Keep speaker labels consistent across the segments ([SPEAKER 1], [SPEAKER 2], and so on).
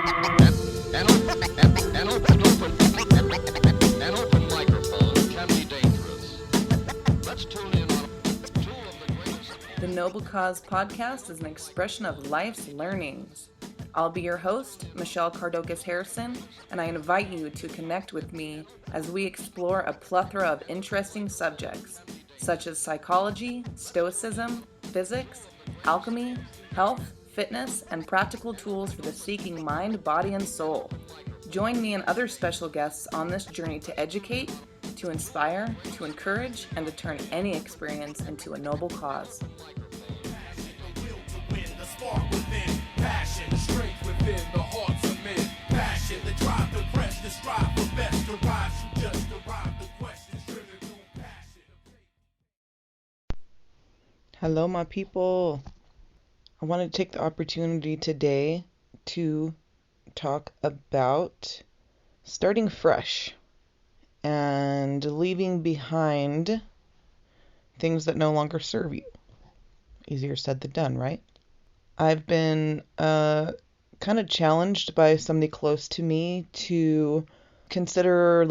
[SPEAKER 1] An open microphone can be dangerous. Let's tune in on two of the greatest.
[SPEAKER 2] The Noble Cause podcast is an expression of life's learnings. I'll be your host, Michelle Cardocas Harrison, and I invite you to connect with me as we explore a plethora of interesting subjects, such as psychology, stoicism, physics, alchemy, health, fitness, and practical tools for the seeking mind, body, and soul. Join me and other special guests on this journey to educate, to inspire, to encourage, and to turn any experience into a noble cause. Hello, my people. I want to take the opportunity today to talk about starting fresh and leaving behind things that no longer serve you. Easier said than done, right? I've been kind of challenged by somebody close to me to consider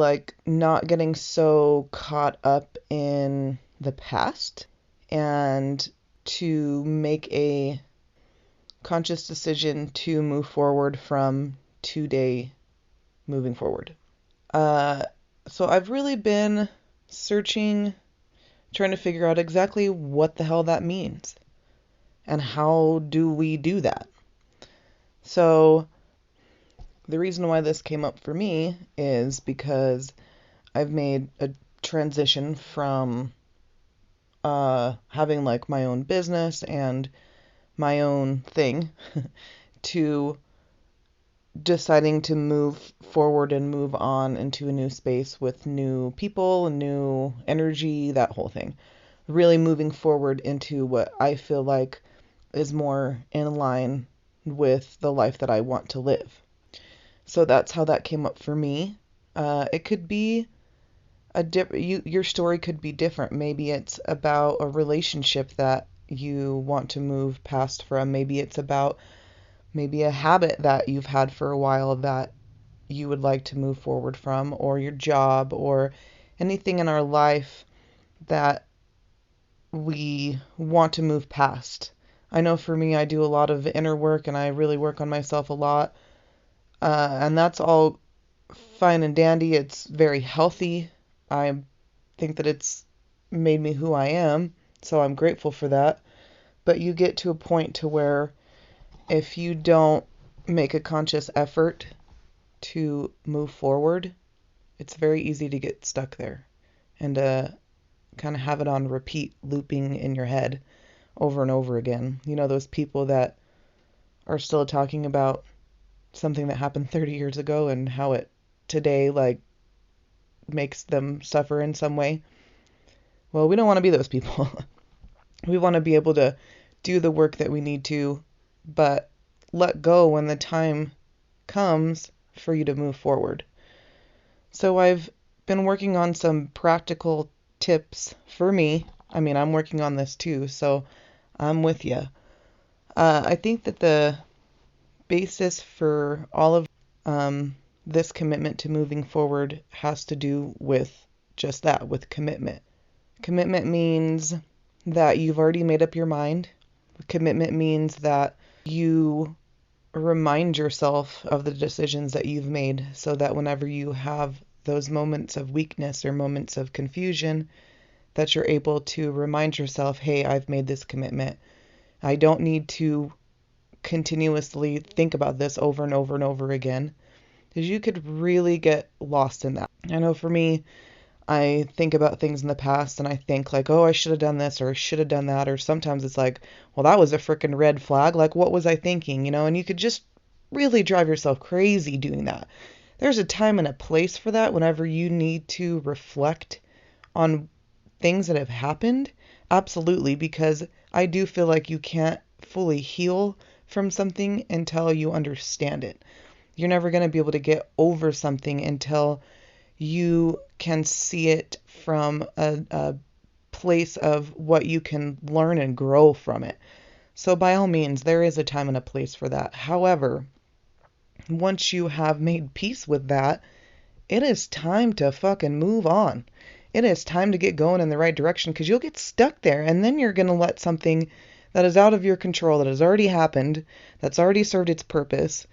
[SPEAKER 2] not getting so caught up in the past and to make a conscious decision to move forward from today moving forward. So I've really been searching, trying to figure out exactly what the hell that means and how do we do that. So the reason why this came up for me is because I've made a transition from having my own business and my own thing to deciding to move forward and move on into a new space with new people, new energy, that whole thing. Really moving forward into what I feel like is more in line with the life that I want to live. So that's how that came up for me. It could be your story could be different. Maybe it's about a relationship that you want to move past from. Maybe it's about a habit that you've had for a while that you would like to move forward from, or your job, or anything in our life that we want to move past. I know for me, I do a lot of inner work and I really work on myself a lot. And that's all fine and dandy. It's very healthy. I think that it's made me who I am, so I'm grateful for that. But you get to a point to where if you don't make a conscious effort to move forward, it's very easy to get stuck there and kind of have it on repeat, looping in your head over and over again. You know, those people that are still talking about something that happened 30 years ago and how it today makes them suffer in some way. Well, we don't want to be those people. We want to be able to do the work that we need to, but let go when the time comes for you to move forward. So I've been working on some practical tips for me. I mean, I'm working on this too, so I'm with you. I think that the basis for all of this commitment to moving forward has to do with just that, with commitment. Commitment means that you've already made up your mind. Commitment means that you remind yourself of the decisions that you've made so that whenever you have those moments of weakness or moments of confusion, that you're able to remind yourself, hey, I've made this commitment. I don't need to continuously think about this over and over and over again, because you could really get lost in that. I know for me, I think about things in the past and I think oh, I should have done this or I should have done that. Or sometimes it's well, that was a freaking red flag. What was I thinking? And you could just really drive yourself crazy doing that. There's a time and a place for that whenever you need to reflect on things that have happened. Absolutely, because I do feel like you can't fully heal from something until you understand it. You're never going to be able to get over something until you can see it from a place of what you can learn and grow from it. So by all means, there is a time and a place for that. However, once you have made peace with that, it is time to fucking move on. It is time to get going in the right direction, because you'll get stuck there, and then you're going to let something that is out of your control, that has already happened, that's already served its purpose,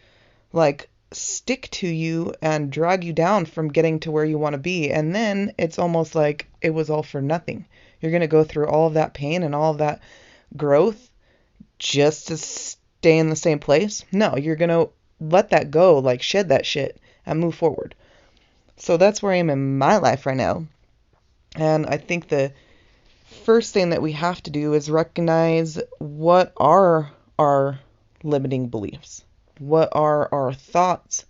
[SPEAKER 2] like stick to you and drag you down from getting to where you want to be. And then it's almost like it was all for nothing. You're going to go through all of that pain and all of that growth just to stay in the same place. No, you're going to let that go, like shed that shit and move forward. So that's where I am in my life right now. And I think the first thing that we have to do is recognize what are our limiting beliefs. What are our thoughts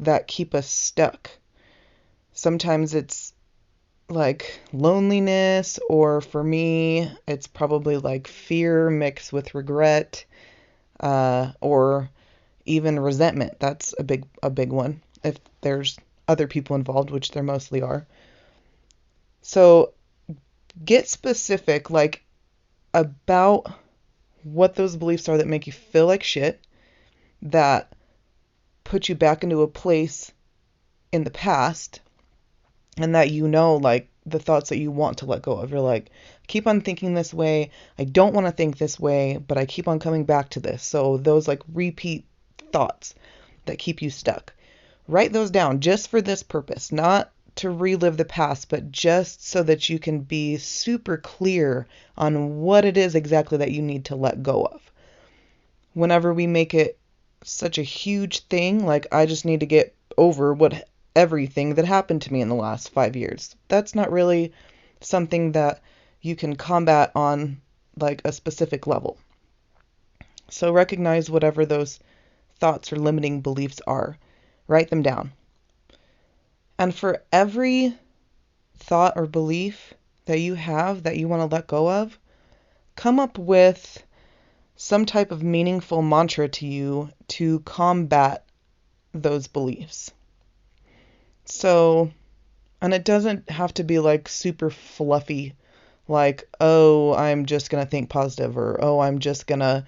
[SPEAKER 2] that keep us stuck? Sometimes it's like loneliness, or for me, it's probably like fear mixed with regret, or even resentment. That's a big one if there's other people involved, which there mostly are. So get specific, like, about what those beliefs are that make you feel like shit, that put you back into a place in the past, and that like the thoughts that you want to let go of. You're like, keep on thinking this way. I don't want to think this way, but I keep on coming back to this. So those like repeat thoughts that keep you stuck. Write those down just for this purpose, not to relive the past, but just so that you can be super clear on what it is exactly that you need to let go of. Whenever we make it such a huge thing, like I just need to get over everything that happened to me in the last 5 years, that's not really something that you can combat on like a specific level. So recognize whatever those thoughts or limiting beliefs are. Write them down. And for every thought or belief that you have that you want to let go of, come up with some type of meaningful mantra to you to combat those beliefs. So, and it doesn't have to be like super fluffy, like, oh, I'm just going to think positive, or, oh, I'm just going to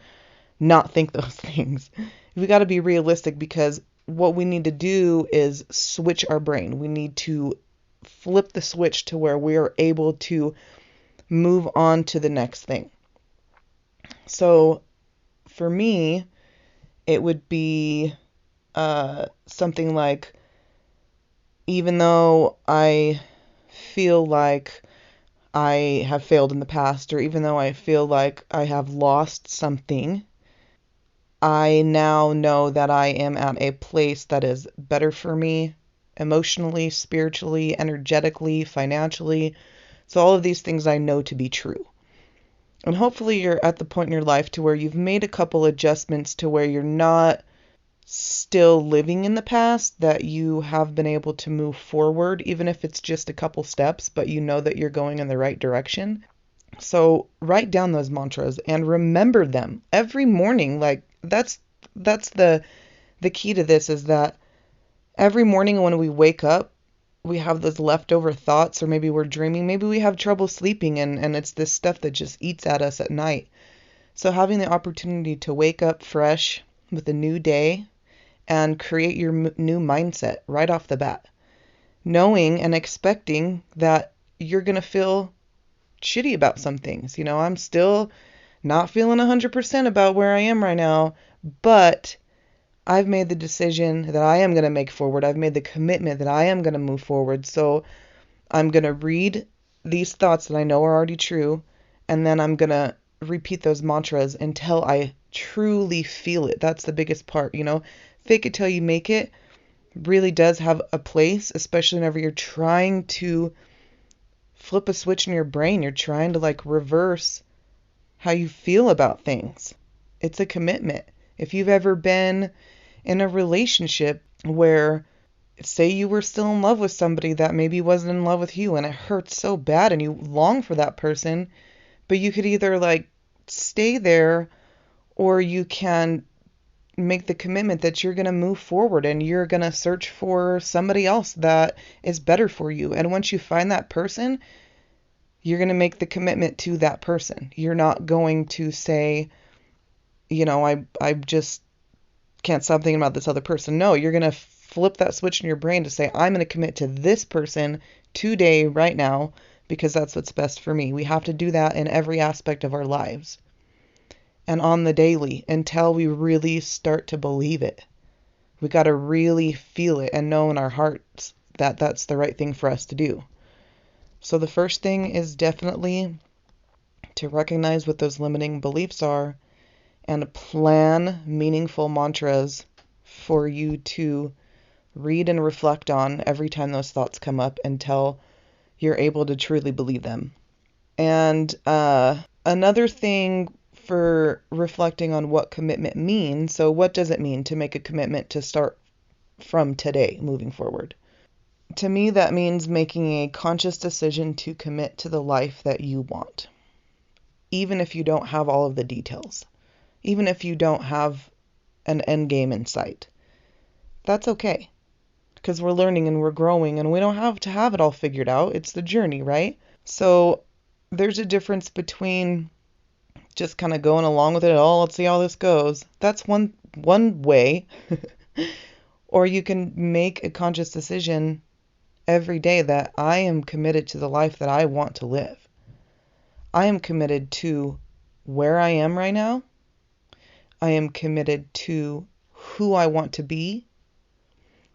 [SPEAKER 2] not think those things. We got to be realistic, because what we need to do is switch our brain. We need to flip the switch to where we are able to move on to the next thing. So for me, it would be something like, even though I feel like I have failed in the past, or even though I feel like I have lost something, I now know that I am at a place that is better for me emotionally, spiritually, energetically, financially. So all of these things I know to be true. And hopefully you're at the point in your life to where you've made a couple adjustments to where you're not still living in the past, that you have been able to move forward, even if it's just a couple steps, but you know that you're going in the right direction. So write down those mantras and remember them every morning. Like that's the key to this, is that every morning when we wake up, we have those leftover thoughts, or maybe we're dreaming, maybe we have trouble sleeping, and it's this stuff that just eats at us at night. So having the opportunity to wake up fresh with a new day and create your new mindset right off the bat, knowing and expecting that you're going to feel shitty about some things. I'm still not feeling 100% about where I am right now, but I've made the decision that I am going to make forward. I've made the commitment that I am going to move forward. So I'm going to read these thoughts that I know are already true, and then I'm going to repeat those mantras until I truly feel it. That's the biggest part, Fake it till you make it really does have a place, especially whenever you're trying to flip a switch in your brain. You're trying to like reverse how you feel about things. It's a commitment. If you've ever been in a relationship where, say you were still in love with somebody that maybe wasn't in love with you, and it hurts so bad and you long for that person, but you could either like stay there, or you can make the commitment that you're going to move forward and you're going to search for somebody else that is better for you. And once you find that person, you're going to make the commitment to that person. You're not going to say, I just can't stop thinking about this other person. No, you're going to flip that switch in your brain to say, I'm going to commit to this person today, right now, because that's what's best for me. We have to do that in every aspect of our lives and on the daily until we really start to believe it. We got to really feel it and know in our hearts that that's the right thing for us to do. So the first thing is definitely to recognize what those limiting beliefs are and plan meaningful mantras for you to read and reflect on every time those thoughts come up until you're able to truly believe them. And another thing for reflecting on what commitment means, so what does it mean to make a commitment to start from today moving forward? To me, that means making a conscious decision to commit to the life that you want, even if you don't have all of the details, even if you don't have an end game in sight. That's okay, because we're learning and we're growing and we don't have to have it all figured out. It's the journey, right? So there's a difference between just kind of going along with it all. Let's see how this goes. That's one way. Or you can make a conscious decision every day that I am committed to the life that I want to live. I am committed to where I am right now. I am committed to who I want to be.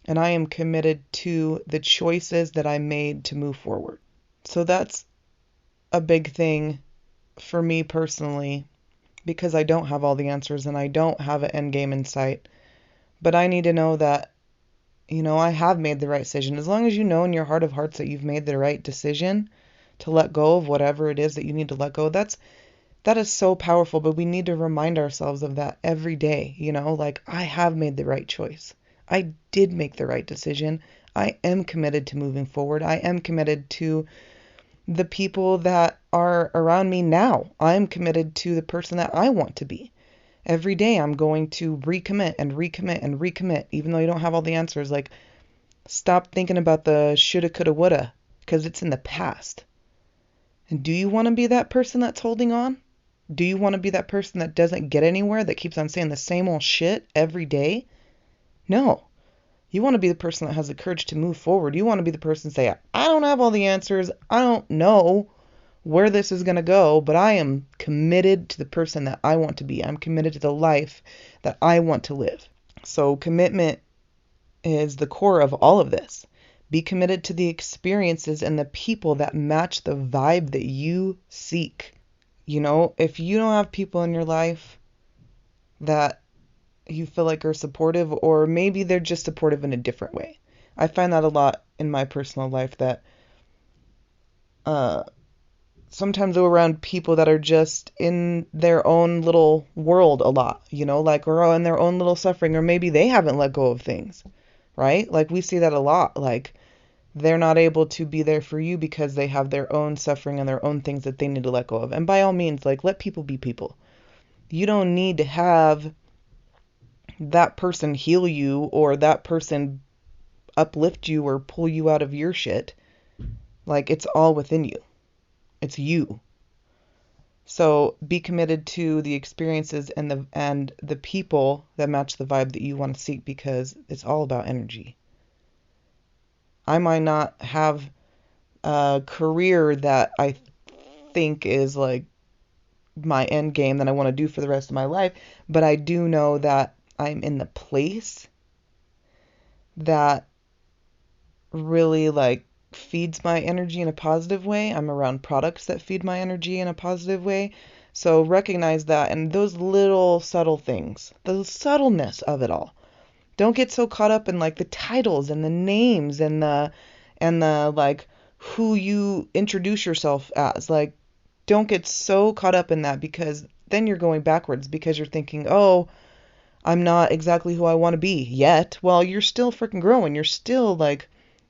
[SPEAKER 2] And I am committed to the choices that I made to move forward. So that's a big thing for me personally, because I don't have all the answers and I don't have an end game in sight. But I need to know that, I have made the right decision. As long as you know in your heart of hearts that you've made the right decision to let go of whatever it is that you need to let go, that is so powerful. But we need to remind ourselves of that every day, like I have made the right choice. I did make the right decision. I am committed to moving forward. I am committed to the people that are around me now. I'm committed to the person that I want to be. Every day I'm going to recommit and recommit and recommit, even though you don't have all the answers. Like, stop thinking about the shoulda, coulda, woulda, because it's in the past. And do you want to be that person that's holding on? Do you want to be that person that doesn't get anywhere, that keeps on saying the same old shit every day? No. You want to be the person that has the courage to move forward. You want to be the person to say, I don't have all the answers. I don't know where this is going to go, but I am committed to the person that I want to be. I'm committed to the life that I want to live. So commitment is the core of all of this. Be committed to the experiences and the people that match the vibe that you seek. If you don't have people in your life that you feel like are supportive, or maybe they're just supportive in a different way. I find that a lot in my personal life, that sometimes I'm around people that are just in their own little world a lot, or in their own little suffering, or maybe they haven't let go of things, right? Like, we see that a lot. Like, they're not able to be there for you because they have their own suffering and their own things that they need to let go of. And by all means, let people be people. You don't need to have that person heal you or that person uplift you or pull you out of your shit. It's all within you. It's you. So be committed to the experiences and the people that match the vibe that you want to seek, because it's all about energy. I might not have a career that I think is my end game that I want to do for the rest of my life, but I do know that I'm in the place that really feeds my energy in a positive way. I'm around products that feed my energy in a positive way. So recognize that, and those little subtle things, the subtleness of it all. Don't get so caught up in the titles and the names and the who you introduce yourself as. Don't get so caught up in that, because then you're going backwards, because you're thinking, oh, I'm not exactly who I want to be yet. Well, you're still freaking growing. You're still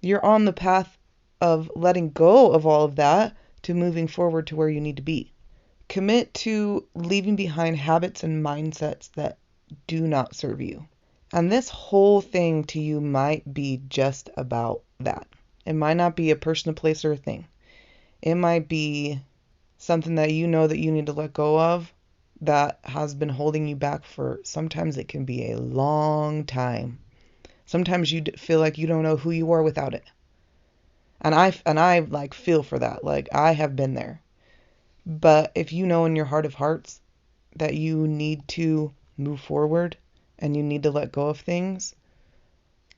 [SPEAKER 2] you're on the path of letting go of all of that to moving forward to where you need to be. Commit to leaving behind habits and mindsets that do not serve you. And this whole thing to you might be just about that. It might not be a person, a place, or a thing. It might be something that you know that you need to let go of that has been holding you back for, sometimes it can be a long time. Sometimes you feel like you don't know who you are without it. And I like feel for that. Like, I have been there. But if you know in your heart of hearts that you need to move forward and you need to let go of things,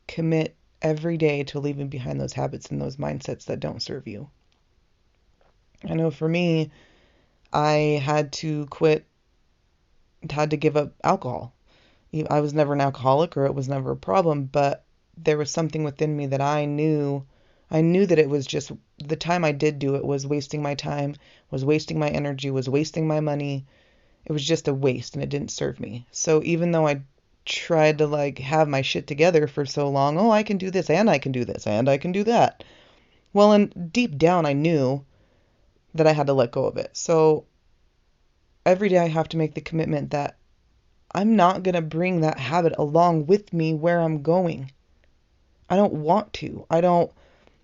[SPEAKER 2] commit every day to leaving behind those habits and those mindsets that don't serve you. I know for me, I had to give up alcohol. I was never an alcoholic, or it was never a problem, but there was something within me that I knew that it was just, the time I did do it was wasting my time, was wasting my energy, was wasting my money. It was just a waste and it didn't serve me. So even though I tried to like have my shit together for so long, oh, I can do this and I can do this and I can do that. Well, and deep down I knew that I had to let go of it. So every day I have to make the commitment that I'm not going to bring that habit along with me where I'm going. I don't want to. I don't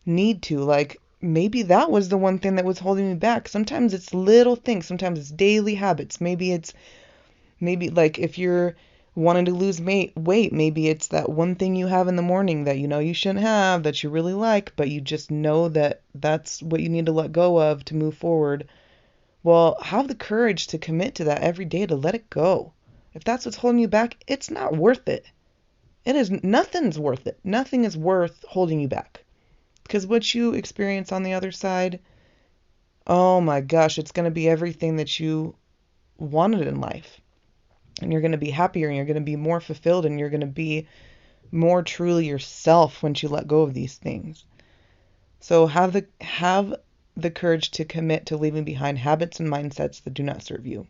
[SPEAKER 2] need to. Like, maybe that was the one thing that was holding me back. Sometimes it's little things. Sometimes it's daily habits. Maybe like if you're wanting to lose weight, maybe it's that one thing you have in the morning that you know you shouldn't have, that you really like, but you just know that that's what you need to let go of to move forward. Well, have the courage to commit to that every day, to let it go. If that's what's holding you back, it's not worth it. Nothing's worth it. Nothing is worth holding you back. Because what you experience on the other side, oh my gosh, it's going to be everything that you wanted in life. And you're going to be happier, and you're going to be more fulfilled, and you're going to be more truly yourself once you let go of these things. So have the courage to commit to leaving behind habits and mindsets that do not serve you.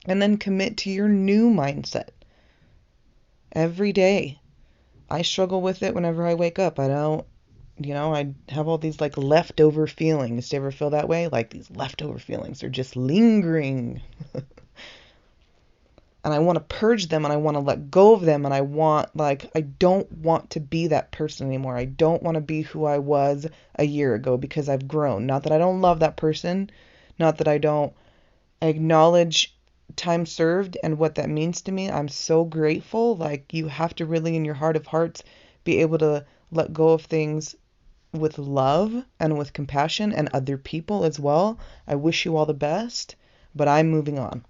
[SPEAKER 2] And then commit to your new mindset. Every day. I struggle with it whenever I wake up. I have all these like leftover feelings. Do you ever feel that way? Like these leftover feelings are just lingering. And I want to purge them, and I want to let go of them, and I don't want to be that person anymore. I don't want to be who I was a year ago, because I've grown. Not that I don't love that person, not that I don't acknowledge time served and what that means to me. I'm so grateful. Like, you have to really, in your heart of hearts, be able to let go of things with love and with compassion, and other people as well. I wish you all the best, but I'm moving on.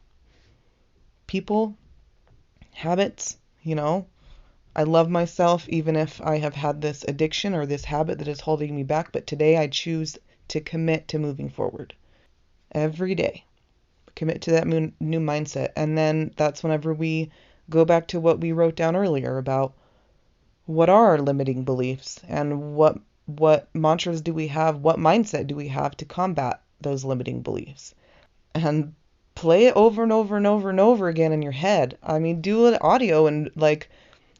[SPEAKER 2] People, habits, I love myself even if I have had this addiction or this habit that is holding me back, but today I choose to commit to moving forward. Every day. Commit to that new mindset. And then that's whenever we go back to what we wrote down earlier about what are our limiting beliefs, and what mantras do we have, what mindset do we have to combat those limiting beliefs. And play it over and over and over and over again in your head. I mean, do an audio and like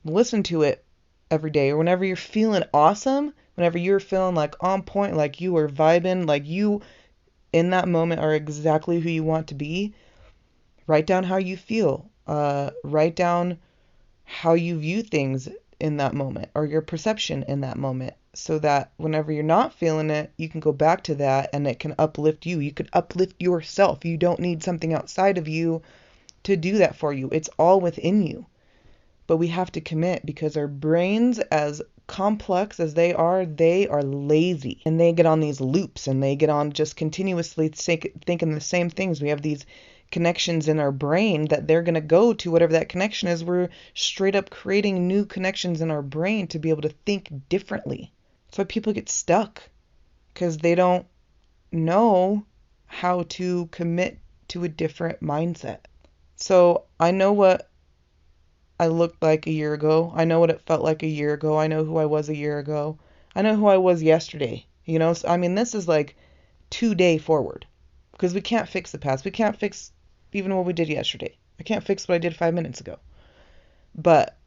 [SPEAKER 2] listen to it every day, or whenever you're feeling awesome, whenever you're feeling like on point, like you are vibing, like you in that moment are exactly who you want to be. Write down how you feel. Write down how you view things in that moment, or your perception in that moment, so that whenever you're not feeling it, you can go back to that and it can uplift you. You could uplift yourself. You don't need something outside of you to do that for you. It's all within you. But we have to commit, because our brains, as complex as they are lazy, and they get on these loops, and they get on just continuously thinking the same things. We have these connections in our brain that they're going to go to whatever that connection is. We're straight up creating new connections in our brain to be able to think differently. That's why people get stuck, because they don't know how to commit to a different mindset. So I know what I looked like a year ago. I know what it felt like a year ago. I know who I was a year ago. I know who I was yesterday. So, I mean, this is like 2 day forward, because we can't fix the past. We can't fix even what we did yesterday. I can't fix what I did 5 minutes ago. But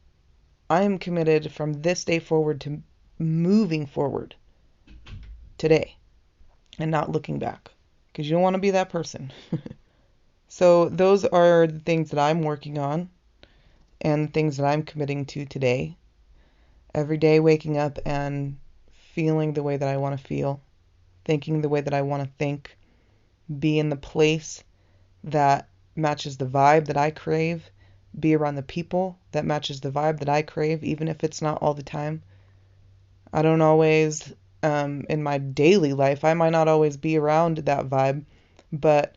[SPEAKER 2] I am committed from this day forward to moving forward today and not looking back, because you don't want to be that person. So those are the things that I'm working on, and things that I'm committing to today. Every day waking up and feeling the way that I want to feel, thinking the way that I want to think, be in the place that matches the vibe that I crave. Be around the people that matches the vibe that I crave, even if it's not all the time. I don't always, in my daily life, I might not always be around that vibe, but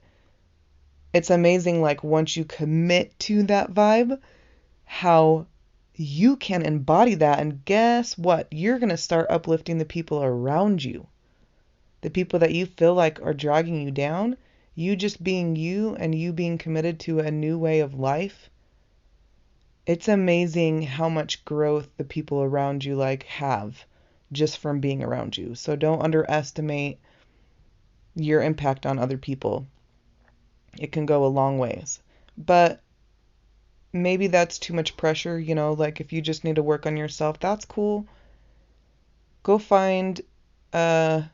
[SPEAKER 2] it's amazing, like, once you commit to that vibe, how you can embody that. And guess what? You're going to start uplifting the people around you. The people that you feel like are dragging you down, you just being you and you being committed to a new way of life. It's amazing how much growth the people around you like have just from being around you. So don't underestimate your impact on other people. It can go a long ways. But maybe that's too much pressure, like if you just need to work on yourself, that's cool. Go find a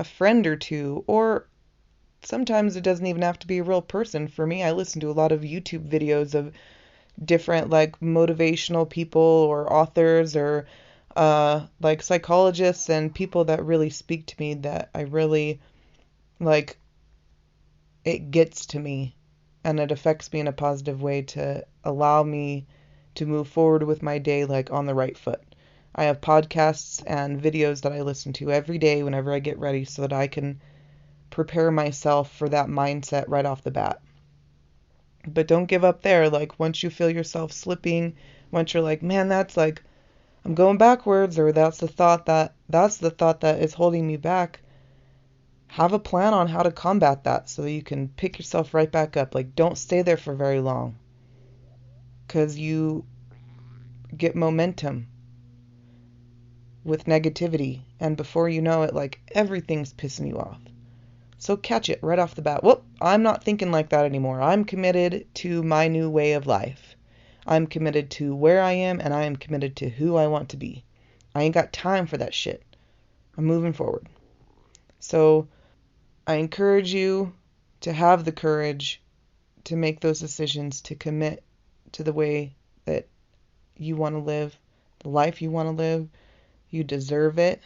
[SPEAKER 2] friend or two, or sometimes it doesn't even have to be a real person. For me, I listen to a lot of YouTube videos of different like motivational people or authors or like psychologists and people that really speak to me, that I really like. It gets to me and it affects me in a positive way to allow me to move forward with my day like on the right foot. I have podcasts and videos that I listen to every day whenever I get ready so that I can prepare myself for that mindset right off the bat. But don't give up there. Like once you feel yourself slipping, once you're like, man, that's like I'm going backwards, or that's the thought that is holding me back. Have a plan on how to combat that so that you can pick yourself right back up. Like don't stay there for very long, because you get momentum with negativity, and before you know it, like everything's pissing you off. So catch it right off the bat. Whoop, I'm not thinking like that anymore. I'm committed to my new way of life. I'm committed to where I am, and I am committed to who I want to be. I ain't got time for that shit. I'm moving forward. So I encourage you to have the courage to make those decisions, to commit to the way that you want to live, the life you want to live. You deserve it.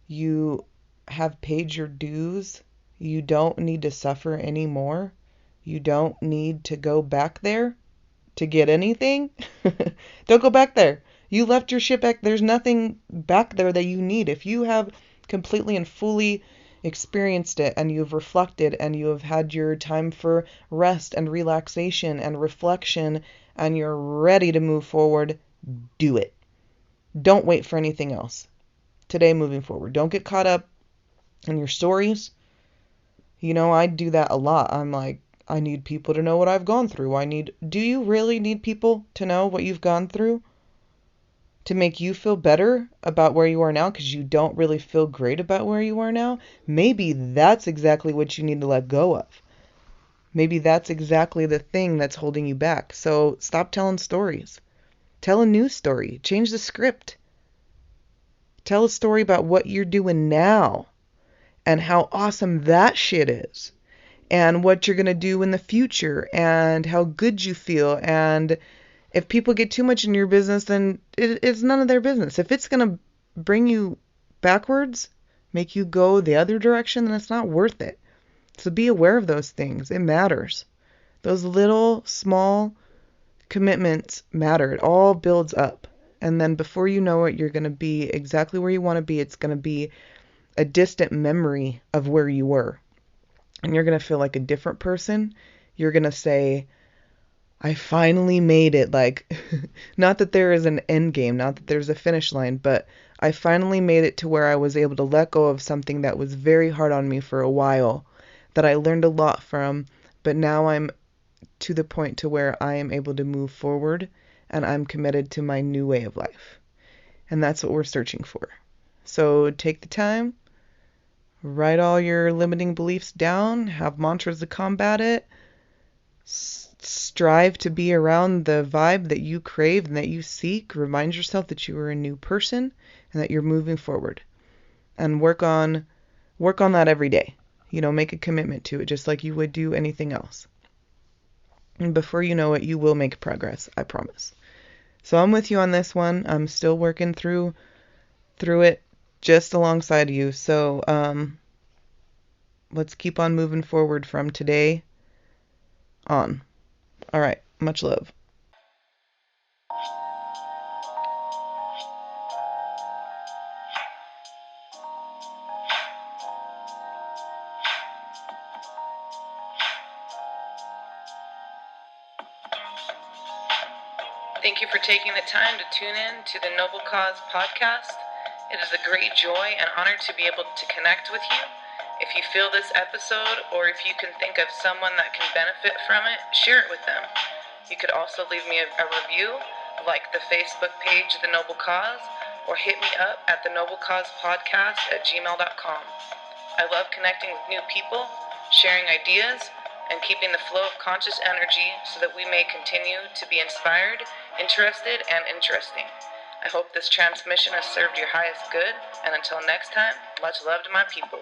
[SPEAKER 2] You have paid your dues. You don't need to suffer anymore. You don't need to go back there to get anything. Don't go back there. You left your shit back. There's nothing back there that you need. If you have completely and fully experienced it, and you've reflected, and you have had your time for rest and relaxation and reflection, and you're ready to move forward, do it. Don't wait for anything else. Today, moving forward. Don't get caught up in your stories. I do that a lot. I'm like, I need people to know what I've gone through. Do you really need people to know what you've gone through to make you feel better about where you are now, because you don't really feel great about where you are now? Maybe that's exactly what you need to let go of. Maybe that's exactly the thing that's holding you back. So stop telling stories. Tell a new story. Change the script. Tell a story about what you're doing now and how awesome that shit is, and what you're going to do in the future, and how good you feel. And if people get too much in your business, then it's none of their business. If it's going to bring you backwards, make you go the other direction, then it's not worth it. So be aware of those things. It matters. Those little, small commitments matter. It all builds up. And then before you know it, you're going to be exactly where you want to be. It's going to be a distant memory of where you were. And you're going to feel like a different person. You're going to say, I finally made it. Like, not that there is an end game, not that there's a finish line, but I finally made it to where I was able to let go of something that was very hard on me for a while, that I learned a lot from, but now I'm to the point to where I am able to move forward, and I'm committed to my new way of life. And that's what we're searching for. So take the time, write all your limiting beliefs down, have mantras to combat it, strive to be around the vibe that you crave and that you seek. Remind yourself that you are a new person and that you're moving forward, and work on that every day. Make a commitment to it, just like you would do anything else. And before you know it, you will make progress, I promise. So I'm with you on this one. I'm still working through it just alongside you. So let's keep on moving forward from today on. All right. Much love. Thank you for taking the time to tune in to the Noble Cause podcast. It is a great joy and honor to be able to connect with you. If you feel this episode, or if you can think of someone that can benefit from it, share it with them. You could also leave me a review, like the Facebook page The Noble Cause, or hit me up at thenoblecausepodcast@gmail.com. I love connecting with new people, sharing ideas, and keeping the flow of conscious energy so that we may continue to be inspired, interested, and interesting. I hope this transmission has served your highest good, and until next time, much love to my people.